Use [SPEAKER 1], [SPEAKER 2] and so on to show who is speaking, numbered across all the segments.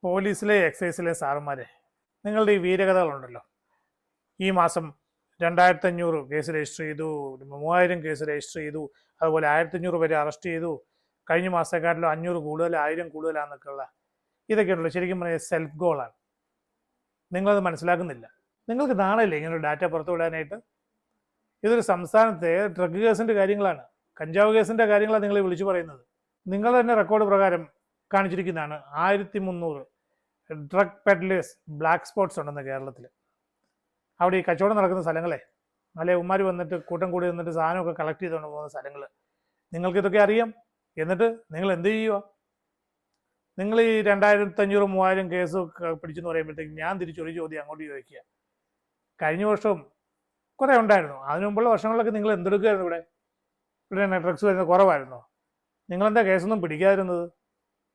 [SPEAKER 1] പോലീസിലെ എക്സൈസിലെ സാറുമാരെ, നിങ്ങളുടെ ഈ വീരകഥകളുണ്ടല്ലോ, ഈ മാസം 2500 കേസ് രജിസ്റ്റർ ചെയ്തു, 3000 കേസ് രജിസ്റ്റർ ചെയ്തു, അതുപോലെ 1500 പേരെ അറസ്റ്റ് ചെയ്തു, കഴിഞ്ഞ മാസത്തെക്കാട്ടിലും 500 കൂടുതൽ, 1000 കൂടുതലാന്നൊക്കെയുള്ള ഇതൊക്കെയുണ്ടല്ലോ, ശരിക്കും പറഞ്ഞാൽ സെൽഫ് ഗോളാണ്. നിങ്ങളത് മനസ്സിലാക്കുന്നില്ല. നിങ്ങൾക്ക് നാളെയല്ലേ ഇങ്ങനെ ഡാറ്റ പുറത്തു വിടാനായിട്ട്? ഇതൊരു സംസ്ഥാനത്തെ ഡ്രഗ് കേസിൻ്റെ കാര്യങ്ങളാണ്, കഞ്ചാവ് കേസിൻ്റെ കാര്യങ്ങളാണ് നിങ്ങൾ വിളിച്ചു പറയുന്നത്. നിങ്ങൾ തന്നെ റെക്കോർഡ് പ്രകാരം കാണിച്ചിരിക്കുന്നതാണ് 1300 ഡ്രഗ് പെഡ്ലേഴ്സ് ബ്ലാക്ക് സ്പോട്ട്സ് ഉണ്ടെന്ന് കേരളത്തിൽ. അവിടെ ഈ കച്ചവടം നടക്കുന്ന സ്ഥലങ്ങളെ, അല്ലെ ഉമ്മാർ വന്നിട്ട് കൂട്ടം കൂടി വന്നിട്ട് സാധനമൊക്കെ കളക്ട് ചെയ്തുകൊണ്ട് പോകുന്ന സ്ഥലങ്ങൾ, നിങ്ങൾക്കിതൊക്കെ അറിയാം. എന്നിട്ട് നിങ്ങൾ എന്ത് ചെയ്യുക? നിങ്ങൾ ഈ 2500 3000 കേസ് പിടിച്ചെന്ന് പറയുമ്പോഴത്തേക്ക് ഞാൻ തിരിച്ചൊരു ചോദ്യം അങ്ങോട്ട് ചോദിക്കുക. കഴിഞ്ഞ വർഷവും കുറേ ഉണ്ടായിരുന്നു, അതിനു മുമ്പുള്ള വർഷങ്ങളിലൊക്കെ നിങ്ങൾ എന്തെടുക്കുമായിരുന്നു? ഇവിടെ ഡ്രഗ്സ് വരുന്നത് കുറവായിരുന്നോ? നിങ്ങളെന്താ കേസൊന്നും പിടിക്കാതിരുന്നത്?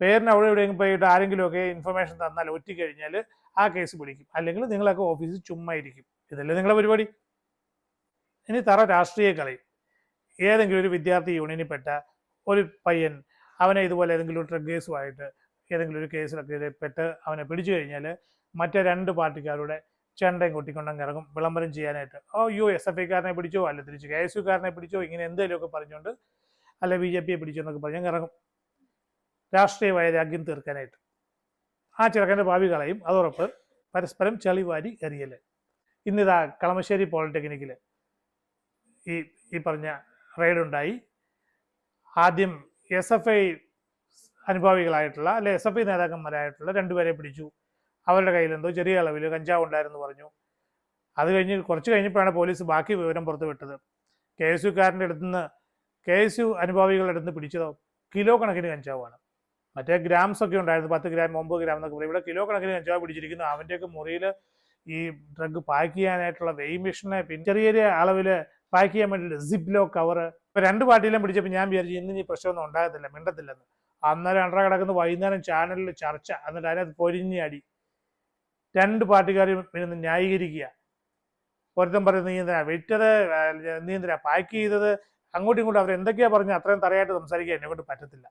[SPEAKER 1] പേരിന് അവിടെ എവിടെയെങ്കിലും പോയിട്ട് ആരെങ്കിലുമൊക്കെ ഇൻഫർമേഷൻ തന്നാൽ ഒറ്റിക്കഴിഞ്ഞാൽ ആ കേസ് പിടിക്കും, അല്ലെങ്കിൽ നിങ്ങളൊക്കെ ഓഫീസിൽ ചുമ്മാ ഇരിക്കും. ഇതല്ലേ നിങ്ങളുടെ പരിപാടി? ഇനി തറ രാഷ്ട്രീയ കളി. ഏതെങ്കിലും ഒരു വിദ്യാർത്ഥി യൂണിയനിൽപ്പെട്ട ഒരു പയ്യൻ, അവനെ ഇതുപോലെ ഏതെങ്കിലും ഒരു ഡ്രഗ് കേസുമായിട്ട് ഏതെങ്കിലും ഒരു കേസിലൊക്കെ പെട്ട് അവനെ പിടിച്ചു കഴിഞ്ഞാൽ മറ്റേ 2 പാർട്ടിക്കാരുടെ ചെണ്ടയും കൊട്ടിക്കൊണ്ടങ്ങ് ഇറങ്ങും വിളംബരം ചെയ്യാനായിട്ട്. SFIക്കാരനെ പിടിച്ചോ, അല്ല തിരിച്ച് KSUക്കാരനെ പിടിച്ചോ, ഇങ്ങനെ എന്തെങ്കിലുമൊക്കെ പറഞ്ഞുകൊണ്ട്, അല്ല BJP പിടിച്ചോ എന്നൊക്കെ പറഞ്ഞങ്ങ് ഇറങ്ങും രാഷ്ട്രീയ വൈരാഗ്യം തീർക്കാനായിട്ട്. ആ ചെറുക്കൻ്റെ ഭാവി കളയും, അതുറപ്പ്. പരസ്പരം ചളിവാരി എറിയൽ. ഇന്നിതാ കളമശ്ശേരി പോളിടെക്നിക്കിൽ ഈ പറഞ്ഞ റെയ്ഡുണ്ടായി. ആദ്യം SFI അനുഭാവികളായിട്ടുള്ള, അല്ലെ SFI നേതാക്കന്മാരായിട്ടുള്ള 2 പേരെ പിടിച്ചു. അവരുടെ കയ്യിലെന്തോ ചെറിയ അളവിൽ കഞ്ചാവ് ഉണ്ടായിരുന്നു പറഞ്ഞു. അത് കഴിഞ്ഞ് കുറച്ച് കഴിഞ്ഞപ്പോഴാണ് പോലീസ് ബാക്കി വിവരം പുറത്തു വിട്ടത്. KSUക്കാരൻ്റെ അടുത്തുനിന്ന്, KSU അനുഭാവികളുടെ അടുത്ത് പിടിച്ചതോ കിലോ കണക്കിന് കഞ്ചാവാണ്. മറ്റേ ഗ്രാംസ് ഒക്കെ ഉണ്ടായിരുന്നു, 10 ഗ്രാം 9 ഗ്രാം എന്നൊക്കെ പറയും. ഇവിടെ കിലോ കണക്കിന് കഞ്ചാവ് പിടിച്ചിരിക്കുന്നു. അവൻ്റെയൊക്കെ മുറിയിൽ ഈ ഡ്രഗ് പാക്ക് ചെയ്യാനായിട്ടുള്ള വെയിങ് മെഷീനെ, പിന്നെ ചെറിയ ചെറിയ അളവിൽ പാക്ക് ചെയ്യാൻ വേണ്ടിയിട്ട് സിപ്ലോ കവറ്. ഇപ്പോൾ 2 പാർട്ടിയിലും പിടിച്ചപ്പോൾ ഞാൻ വിചാരിച്ചു ഇന്ന് ഈ പ്രശ്നമൊന്നും ഉണ്ടാകത്തില്ല, മിണ്ടത്തില്ലെന്ന്. അന്നേരം അണ്ടറ കിടക്കുന്ന വൈകുന്നേരം ചാനലിൽ ചർച്ച, എന്നിട്ട് അതിനകത്ത് പൊരിഞ്ഞ് അടി. 2 പാർട്ടിക്കാരും ഇരുന്ന് ന്യായീകരിക്കുക. ഒരുത്തൻ പറയുന്നത് നീ എന്തിനാ വിറ്റത്, നീ എന്തിനാ പാക്ക് ചെയ്തത്, അങ്ങോട്ടും ഇങ്ങോട്ടും അവർ എന്തൊക്കെയാണ് പറഞ്ഞ് അത്രയും തറയായിട്ട് സംസാരിക്കാൻ എന്നെ കൊണ്ട് പറ്റത്തില്ല.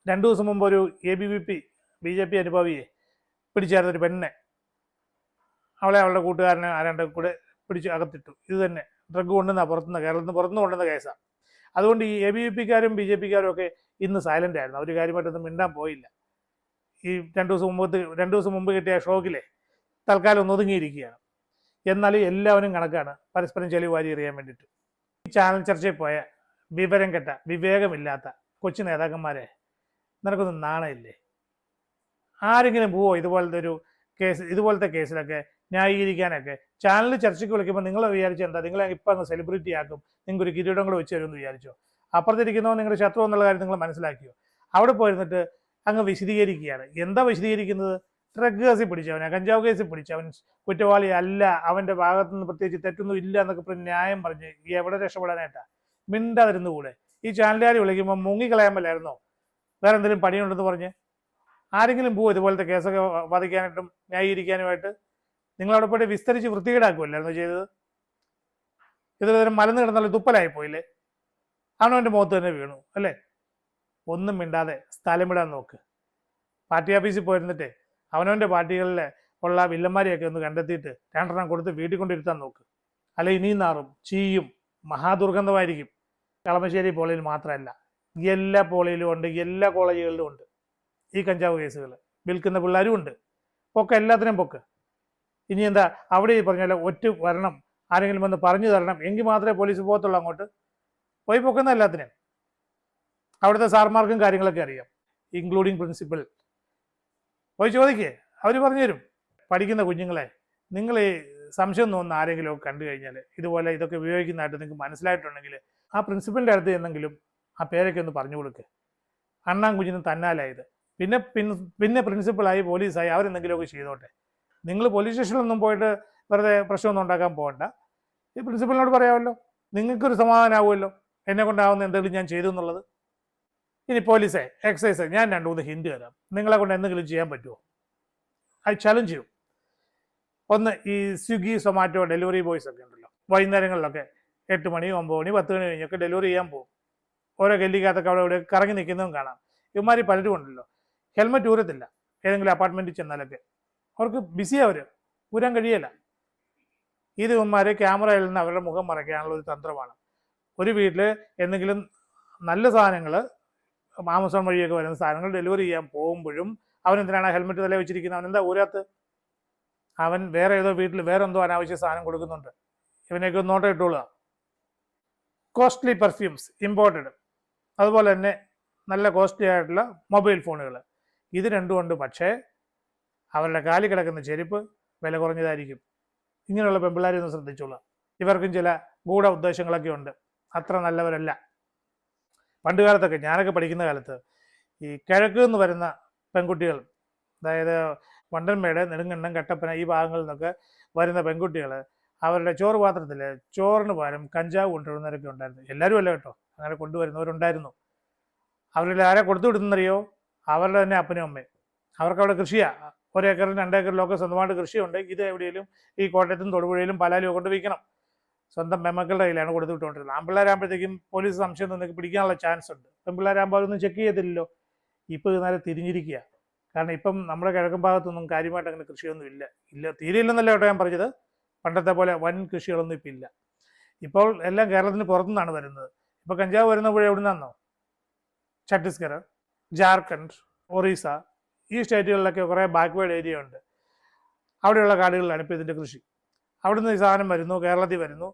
[SPEAKER 1] 2 ദിവസം മുമ്പ് ഒരു ABVP BJP അനുഭാവിയെ പിടിച്ചായിരുന്നൊരു പെണ്ണെ, അവളുടെ കൂട്ടുകാരനെ ആരാണ്ട് കൂടെ പിടിച്ച് അകത്തിട്ടു. ഇത് തന്നെ ഡ്രഗ് കൊണ്ടുവന്ന പുറത്തുനിന്ന്, കേരളത്തിൽ നിന്ന് പുറത്തുനിന്ന് കൊണ്ടുവന്ന കേസാണ്. അതുകൊണ്ട് ഈ ABVPക്കാരും BJPക്കാരും ഒക്കെ ഇന്ന് സൈലൻ്റ് ആയിരുന്നു. അവർ കാര്യമായിട്ടൊന്നും മിണ്ടാൻ പോയില്ല. ഈ 2 ദിവസം മുമ്പ് കിട്ടിയ ഷോക്കിലെ തൽക്കാലം ഒന്ന് ഒതുങ്ങിയിരിക്കുകയാണ്. എന്നാലും എല്ലാവരും കണക്കാണ് പരസ്പരം ചെളി വാരി എറിയാൻ വേണ്ടിയിട്ട്. ഈ ചാനൽ ചർച്ചയിൽ പോയ വിവരം കെട്ട, വിവേകമില്ലാത്ത കൊച്ചു നേതാക്കന്മാരെ, നിനക്കൊന്നും നാണമില്ലേ? ആരെങ്കിലും പോവോ ഇതുപോലത്തെ കേസിലൊക്കെ ന്യായീകരിക്കാനൊക്കെ? ചാനൽ ചർച്ചയ്ക്ക് വിളിക്കുമ്പോൾ നിങ്ങൾ വിചാരിച്ച എന്താ, നിങ്ങളെ ഇപ്പം അങ്ങ് സെലിബ്രിറ്റി ആക്കും, നിങ്ങൾക്ക് ഒരു കിരീടം കൂടെ വെച്ച് തരുമെന്ന് വിചാരിച്ചോ? അപ്പുറത്തിരിക്കുന്നവർ നിങ്ങളുടെ ശത്രു എന്നുള്ള കാര്യം നിങ്ങൾ മനസ്സിലാക്കിയോ? അവിടെ പോയിരുന്നിട്ട് അങ്ങ് വിശദീകരിക്കുകയാണ്. എന്താ വിശദീകരിക്കുന്നത്? ഡ്രഗ് കേസിൽ പിടിച്ചവനെ, കഞ്ചാവ് കേസിൽ പിടിച്ചവൻ കുറ്റവാളി അല്ല, അവൻ്റെ ഭാഗത്തുനിന്ന് പ്രത്യേകിച്ച് തെറ്റൊന്നും ഇല്ല എന്നൊക്കെ പറഞ്ഞ് ന്യായം പറഞ്ഞ് എവിടെ രക്ഷപ്പെടാനായിട്ടാ? മിണ്ടാതിരുന്നുകൂടെ? ഈ ചാനലുകാർ വിളിക്കുമ്പോൾ മുങ്ങിക്കളയാൻ പറ്റായിരുന്നോ? വേറെ എന്തെങ്കിലും പണിയുണ്ടെന്ന് പറഞ്ഞ് ആരെങ്കിലും പോവും ഇതുപോലത്തെ കേസൊക്കെ വാദിക്കാനായിട്ടും ന്യായീകരിക്കാനുമായിട്ട്? നിങ്ങളവിടെ പോയിട്ട് വിസ്തരിച്ച് വൃത്തികേടാക്കുമല്ലായിരുന്നു ചെയ്തത്? ഇതൊരു മലന്ന് കിടന്നാൽ തുപ്പലായിപ്പോയില്ലേ? അവനവൻ്റെ മുഖത്ത് തന്നെ വീണു അല്ലേ? ഒന്നും മിണ്ടാതെ സ്ഥലം വിടാൻ നോക്ക്. പാർട്ടി ഓഫീസിൽ പോയിരുന്നിട്ട് അവനവൻ്റെ പാർട്ടികളിലെ ഉള്ള വില്ലന്മാരെയൊക്കെ ഒന്ന് കണ്ടെത്തിയിട്ട് 2 കൊടുത്ത് വീട്ടിൽ കൊണ്ടിരുത്താൻ നോക്ക്. അല്ലെ ഇനിയും നാറും, ചീയും, മഹാദുർഗന്ധമായിരിക്കും. കളമശ്ശേരി പോളിയിൽ മാത്രമല്ല, എല്ലാ പോളിയിലും ഉണ്ട്, എല്ലാ കോളേജുകളിലും ഉണ്ട് ഈ കഞ്ചാവ് കേസുകൾ. വിൽക്കുന്ന പിള്ളേരും ഉണ്ട്. പൊക്ക, എല്ലാത്തിനും പൊക്ക്. ഇനി എന്താ അവിടെ ഈ പറഞ്ഞാൽ ഒറ്റ വരണം, ആരെങ്കിലും വന്ന് പറഞ്ഞു തരണം, എങ്കിൽ മാത്രമേ പോലീസ് പോകത്തുള്ളൂ. അങ്ങോട്ട് പോയി പൊക്കുന്ന എല്ലാത്തിനും അവിടുത്തെ സാർമാർക്കും കാര്യങ്ങളൊക്കെ അറിയാം, ഇൻക്ലൂഡിങ് പ്രിൻസിപ്പൽ. പോയി ചോദിക്കേ, അവർ പറഞ്ഞു തരും. പഠിക്കുന്ന കുഞ്ഞുങ്ങളെ, നിങ്ങൾ ഈ സംശയം തോന്നുന്ന ആരെങ്കിലും ഒക്കെ കണ്ടു കഴിഞ്ഞാൽ, ഇതുപോലെ ഇതൊക്കെ ഉപയോഗിക്കുന്നതായിട്ട് നിങ്ങൾക്ക് മനസ്സിലായിട്ടുണ്ടെങ്കിൽ ആ പ്രിൻസിപ്പലിൻ്റെ അടുത്ത് എന്തെങ്കിലും ആ പേരൊക്കെ ഒന്ന് പറഞ്ഞു കൊടുക്കുക. അണ്ണാൻ കുഞ്ഞിന് തന്നാലായത്. പിന്നെ പ്രിൻസിപ്പളായി പോലീസായി അവരെന്തെങ്കിലുമൊക്കെ ചെയ്തോട്ടെ. നിങ്ങൾ പോലീസ് സ്റ്റേഷനിലൊന്നും പോയിട്ട് വെറുതെ പ്രശ്നമൊന്നും ഉണ്ടാക്കാൻ പോകണ്ട. ഈ പ്രിൻസിപ്പലിനോട് പറയാമല്ലോ, നിങ്ങൾക്കൊരു സമാധാനമാവുമല്ലോ എന്നെ കൊണ്ടാവുന്ന എന്തെങ്കിലും ഞാൻ ചെയ്തു എന്നുള്ളത്. ഇനി പോലീസേ, എക്സൈസ്, ഞാൻ 2-3 ഹിന്റ് തരാം. നിങ്ങളെ കൊണ്ട് എന്തെങ്കിലും ചെയ്യാൻ പറ്റുമോ? ഐ ചലഞ്ച് ചെയ്യും. ഒന്ന്, ഈ സ്വിഗ്ഗി സൊമാറ്റോ ഡെലിവറി ബോയ്സ് ഒക്കെ ഉണ്ടല്ലോ, വൈകുന്നേരങ്ങളിലൊക്കെ 8 മണി 9 മണി 10 മണി കഴിഞ്ഞൊക്കെ ഡെലിവറി ചെയ്യാൻ പോകും. ഓരോ ഗല്ലിക്കകത്തൊക്കെ അവിടെ ഇവിടെ കറങ്ങി നിൽക്കുന്നതും കാണാം. ഇവന്മാർ പലരും ഉണ്ടല്ലോ, ഹെൽമെറ്റ് ഊരത്തില്ല, ഏതെങ്കിലും അപ്പാർട്ട്മെൻറ്റിൽ ചെന്നാലൊക്കെ അവർക്ക് ബിസിയാണ്, അവർ ഊരാൻ കഴിയല്ല. ഈ ഇവന്മാർ ക്യാമറയിൽ നിന്ന് അവരുടെ മുഖം മറയ്ക്കാനുള്ള ഒരു തന്ത്രമാണ്. ഒരു വീട്ടിൽ എന്തെങ്കിലും നല്ല സാധനങ്ങൾ, ആമസോൺ വഴിയൊക്കെ വരുന്ന സാധനങ്ങൾ ഡെലിവറി ചെയ്യാൻ പോകുമ്പോഴും അവൻ എന്തിനാണ് ഹെൽമെറ്റ് തല വെച്ചിരിക്കുന്നത്? അവൻ എന്താ ഊരാത്ത്? അവൻ വേറെ ഏതോ വീട്ടിൽ വേറെ എന്തോ അനാവശ്യ സാധനം കൊടുക്കുന്നുണ്ട്. ഇവനെയൊക്കെ ഒന്ന് നോട്ടം ഇട്ടുകൊള്ളുക. കോസ്റ്റ്ലി പെർഫ്യൂംസ് ഇമ്പോർട്ടഡ്, അതുപോലെ തന്നെ നല്ല കോസ്റ്റ്ലി ആയിട്ടുള്ള മൊബൈൽ ഫോണുകൾ, ഇത് രണ്ടും ഉണ്ട്. പക്ഷേ അവരുടെ കാലിൽ കിടക്കുന്ന ചെരുപ്പ് വില കുറഞ്ഞതായിരിക്കും. ഇങ്ങനെയുള്ള പെമ്പിള്ളാരെ ഒന്ന് ശ്രദ്ധിച്ചോളാം. ഇവർക്കും ചില ഗൂഢ ഉദ്ദേശങ്ങളൊക്കെ ഉണ്ട്, അത്ര നല്ലവരല്ല. പണ്ട് കാലത്തൊക്കെ, ഞാനൊക്കെ പഠിക്കുന്ന കാലത്ത്, ഈ കിഴക്ക് നിന്ന് വരുന്ന പെൺകുട്ടികൾ, അതായത് വണ്ടൻമേട്, നെടുങ്കണ്ടം, കട്ടപ്പന ഈ ഭാഗങ്ങളിൽ നിന്നൊക്കെ വരുന്ന പെൺകുട്ടികൾ അവരുടെ ചോറ് പാത്രത്തിൽ ചോറിന് പകരം കഞ്ചാവ് കൊണ്ടുവരുന്നവരൊക്കെ ഉണ്ടായിരുന്നു. എല്ലാവരും അല്ല കേട്ടോ, അങ്ങനെ കൊണ്ടുവരുന്നവരുണ്ടായിരുന്നു. അവരുടെ ആരെ കൊടുത്തു വിടുന്നറിയോ? അവരുടെ തന്നെ അപ്പനും അമ്മയും. അവർക്ക് അവിടെ കൃഷിയാണ്, 1 ഏക്കറിലും 2 ഏക്കറിലൊക്കെ സ്വന്തമായിട്ട് കൃഷിയുണ്ട്. ഇത് എവിടെയെങ്കിലും ഈ കോട്ടയത്തും തൊടുപുഴയിലും പാലാലും കൊണ്ട് വിൽക്കണം. സ്വന്തം പെമ്മക്കളുടെ കയ്യിലാണ് കൊടുത്തു വിട്ടുകൊണ്ടിരുന്നത്. ആൺപിള്ളേരാകുമ്പോഴത്തേക്കും പോലീസ് സംശയം തോന്നി പിടിക്കാനുള്ള ചാൻസ് ഉണ്ട്. പെൺപിള്ളേരാകുമ്പോൾ അതൊന്നും ചെക്ക് ചെയ്തില്ലല്ലോ. ഇപ്പോൾ ഇത് നേരെ തിരിഞ്ഞിരിക്കുക. കാരണം ഇപ്പം നമ്മുടെ കിഴക്കൻ ഭാഗത്തൊന്നും കാര്യമായിട്ട് അങ്ങനെ കൃഷിയൊന്നും ഇല്ല, തീരെ ഇല്ലെന്നല്ല കേട്ടോ ഞാൻ പറഞ്ഞത്. പണ്ടത്തെ പോലെ വൻ കൃഷികളൊന്നും ഇപ്പം ഇല്ല. ഇപ്പോൾ എല്ലാം കേരളത്തിന് പുറത്തുനിന്നാണ് വരുന്നത്. ഇപ്പോൾ കഞ്ചാവ് വരുന്ന പുഴ എവിടെ നിന്നാണോ? ഛത്തീസ്ഗഡ്, ജാർഖണ്ഡ്, ഒറീസ, ഈ സ്റ്റേറ്റുകളിലൊക്കെ കുറേ ബാക്ക്വേർഡ് ഏരിയ ഉണ്ട്. അവിടെയുള്ള കാടുകളിലാണ് ഇപ്പോൾ ഇതിൻ്റെ കൃഷി. അവിടുന്ന് ഈ സാധനം വരുന്നു, കേരളത്തിൽ വരുന്നു,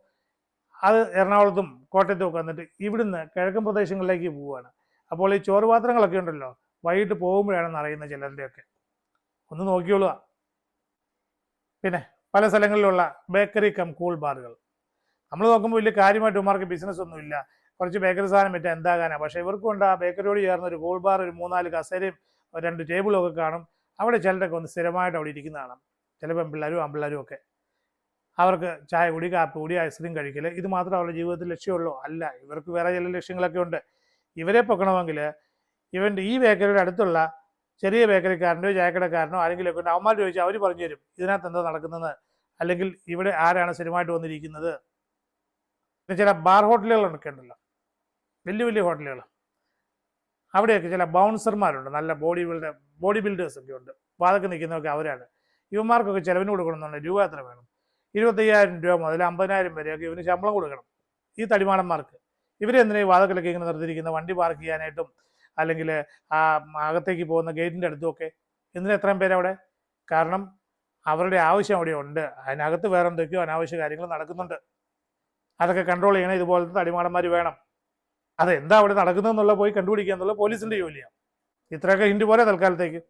[SPEAKER 1] അത് എറണാകുളത്തും കോട്ടയത്തും ഒക്കെ വന്നിട്ട് ഇവിടുന്ന് കിഴക്കൻ പ്രദേശങ്ങളിലേക്ക് പോവുകയാണ്. അപ്പോൾ ഈ ചോറ് പാത്രങ്ങളൊക്കെ ഉണ്ടല്ലോ, വൈകിട്ട് പോകുമ്പോഴാണെന്ന് അറിയുന്ന ചിലരുടെയൊക്കെ. ഒന്ന് നോക്കിയോളുക. പിന്നെ പല സ്ഥലങ്ങളിലുള്ള ബേക്കറി കം കൂൾ ബാറുകൾ നമ്മൾ നോക്കുമ്പോൾ വലിയ കാര്യമായിട്ട് ഇവന്മാർക്ക് ബിസിനസ് ഒന്നുമില്ല. കുറച്ച് ബേക്കറി സാധനം പറ്റാൻ എന്താകാനാണ്. പക്ഷേ ഇവർക്കും ഉണ്ട് ആ ബേക്കറിയോട് ചേർന്ന ഒരു കൂൾ ബാർ, ഒരു 3-4 കസേരയും 2 ടേബിളും ഒക്കെ കാണും. അവിടെ ചിലരൊക്കെ ഒന്ന് സ്ഥിരമായിട്ട് അവിടെ ഇരിക്കുന്ന കാണാം. ചില പെൺപിള്ളേരും ആൺപിള്ളേരും ഒക്കെ. അവർക്ക് ചായ കുടി, കാപ്പി കുടി, ഐസ്ക്രീം കഴിക്കൽ, ഇത് മാത്രം അവരുടെ ജീവിതത്തിൽ ലക്ഷ്യമുള്ളൂ? അല്ല, ഇവർക്ക് വേറെ ചില ലക്ഷ്യങ്ങളൊക്കെ ഉണ്ട്. ഇവരെ പൊക്കണമെങ്കിൽ ഇവൻ്റെ ഈ ബേക്കറിയുടെ അടുത്തുള്ള ചെറിയ ബേക്കറിക്കാരനോ ചായക്കടക്കാരനോ ആരെങ്കിലുമൊക്കെ ഉണ്ട്. അവന്മാർ ചോദിച്ചാൽ അവർ പറഞ്ഞു തരും ഇതിനകത്ത് എന്താ നടക്കുന്നത്, അല്ലെങ്കിൽ ഇവിടെ ആരാണ് സ്ഥിരമായിട്ട് വന്നിരിക്കുന്നത്. പിന്നെ ചില ബാർ ഹോട്ടലുകളൊക്കെ ഉണ്ടല്ലോ, വലിയ വലിയ ഹോട്ടലുകൾ, അവിടെയൊക്കെ ചില ബൗൺസർമാരുണ്ട്, നല്ല ബോഡി ബിൽഡേഴ്സ് ഒക്കെ ഉണ്ട്. വാതൊക്കെ നിൽക്കുന്നതൊക്കെ അവരാണ്. ഇവന്മാർക്കൊക്കെ ചിലവിന് കൊടുക്കണമെന്നുണ്ട്. രൂപ എത്ര വേണം? 25,000 രൂപ മുതൽ 50,000 വരെയൊക്കെ ഇവന് ശമ്പളം കൊടുക്കണം, ഈ തടിമാടന്മാർക്ക്. ഇവരെന്തിനാ ഈ വാതക്കലൊക്കെ ഇങ്ങനെ നിർത്തിയിരിക്കുന്നത്? വണ്ടി പാർക്ക് ചെയ്യാനായിട്ടും അല്ലെങ്കിൽ ആ അകത്തേക്ക് പോകുന്ന ഗേറ്റിൻ്റെ അടുത്തുമൊക്കെ. എന്തിനാ എത്രയും പേരവിടെ? കാരണം അവരുടെ ആവശ്യം അവിടെ ഉണ്ട്. അതിനകത്ത് വേറെ എന്തൊക്കെയോ അനാവശ്യ കാര്യങ്ങൾ നടക്കുന്നുണ്ട്. അതൊക്കെ കൺട്രോൾ ചെയ്യണം ഇതുപോലത്തെ തടിമാടന്മാർ വേണം. അതെന്താ അവിടെ നടക്കുന്നതെന്നുള്ള പോയി കണ്ടുപിടിക്കുക എന്നുള്ള പോലീസിൻ്റെ ജോലിയാണ്. ഇത്രയൊക്കെ ഹിന്റ് പോരെ തൽക്കാലത്തേക്ക്.